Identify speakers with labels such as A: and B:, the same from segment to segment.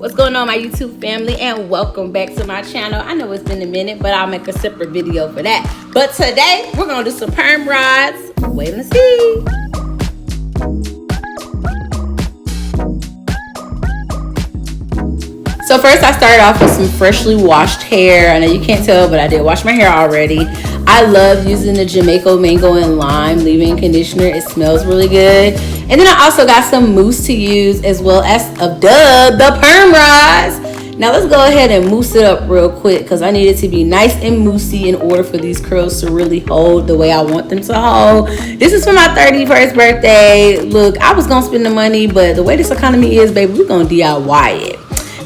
A: What's going on, my YouTube family, and welcome back to my channel. I know it's been a minute, but I'll make a separate video for that. But today we're gonna do some perm rods. Wait and see. So first I started off with some freshly washed hair. I know you can't tell, but I did wash my hair already. I love using the Jamaica Mango and Lime leave-in conditioner. It smells really good. And then I also got some mousse to use, as well as the perm rods. Now let's go ahead and mousse it up real quick, because I need it to be nice and moussey in order for these curls to really hold the way I want them to hold. This is for my 31st birthday. Look, I was gonna spend the money, but the way this economy is, baby, we're gonna DIY it.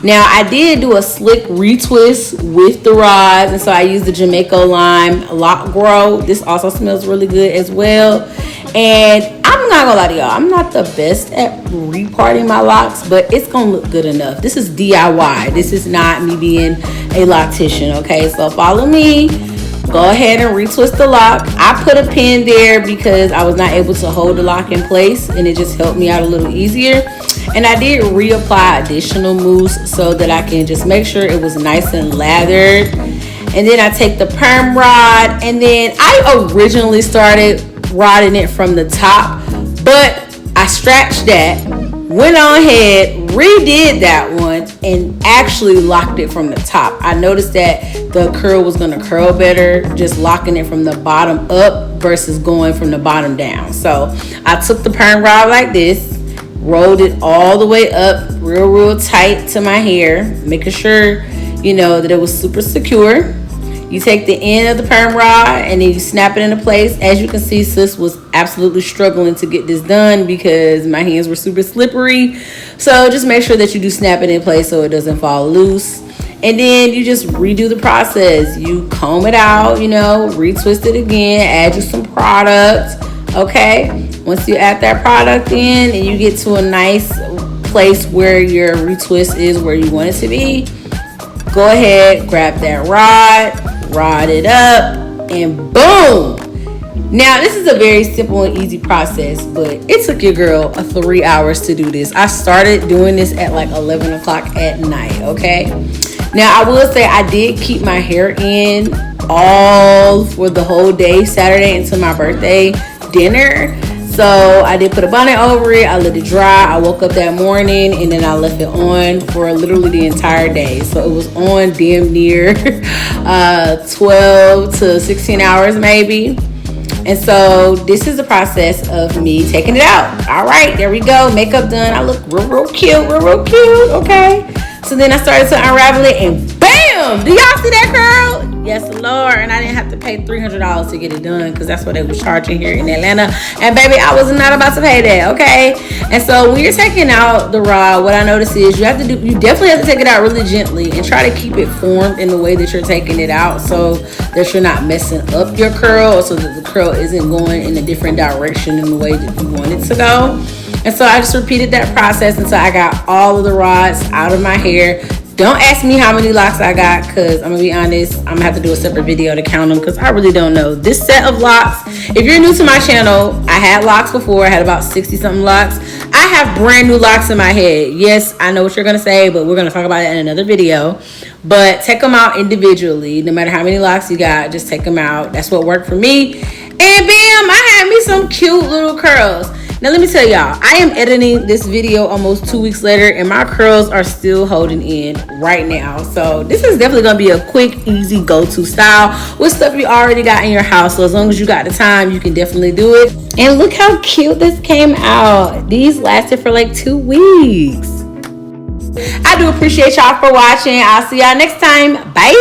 A: Now I did do a slick retwist with the rods, and so I used the Jamaica Lime Lock Grow. This also smells really good as well. And I'm not gonna lie to y'all, I'm not the best at reparting my locks, but it's gonna look good enough. This is DIY. This is not me being a loctician, okay? So follow me. Go ahead and retwist the lock. I put a pin there because I was not able to hold the lock in place, and it just helped me out a little easier. And I did reapply additional mousse so that I can just make sure it was nice and lathered. And then I take the perm rod, and then I originally started rodding it from the top, but I scratched that, went on ahead, redid that one, and actually locked it from the top. I noticed that the curl was going to curl better just locking it from the bottom up versus going from the bottom down. So I took the perm rod like this, rolled it all the way up real tight to my hair, making sure, you know, that it was super secure. You take the end of the perm rod and then you snap it into place. As you can see, sis was absolutely struggling to get this done because my hands were super slippery. So just make sure that you do snap it in place so it doesn't fall loose. And then you just redo the process. You comb it out, you know, retwist it again, add you some product, okay? Once you add that product in and you get to a nice place where your retwist is where you want it to be, go ahead, grab that rod it up, and boom. Now this is a very simple and easy process, but it took your girl 3 hours to do this. I started doing this at like 11 o'clock at night, okay? Now I will say I did keep my hair in all for the whole day, Saturday into my birthday dinner. So I did put a bonnet over it, I let it dry, I woke up that morning, and then I left it on for literally the entire day. So it was on damn near 12 to 16 hours maybe. And so this is the process of me taking it out. All right, there we go, makeup done. I look real cute, okay? So then I started to unravel it, and bam! Do y'all see that curl? Yes, Lord. And I didn't have to pay $300 to get it done because that's what they was charging here in Atlanta. And baby, I was not about to pay that, okay? And so when you're taking out the rod, what I noticed is you definitely have to take it out really gently and try to keep it formed in the way that you're taking it out so that you're not messing up your curl, or so that the curl isn't going in a different direction in the way that you want it to go. And so I just repeated that process until I got all of the rods out of my hair. Don't ask me how many locks I got, because I'm gonna be honest, I'm gonna have to do a separate video to count them because I really don't know. This set of locks, if you're new to my channel, I had locks before. I had about 60 something locks. I have brand new locks in my head. Yes, I know what you're gonna say, but we're gonna talk about it in another video. But take them out individually. No matter how many locks you got, just take them out. That's what worked for me. And bam, I had me some cute little curls. Now let me tell y'all, I am editing this video almost 2 weeks later, and my curls are still holding in right now. So this is definitely gonna be a quick, easy go-to style with stuff you already got in your house. So as long as you got the time, you can definitely do it. And look how cute this came out. These lasted for like 2 weeks. I do appreciate y'all for watching. I'll see y'all next time. Bye.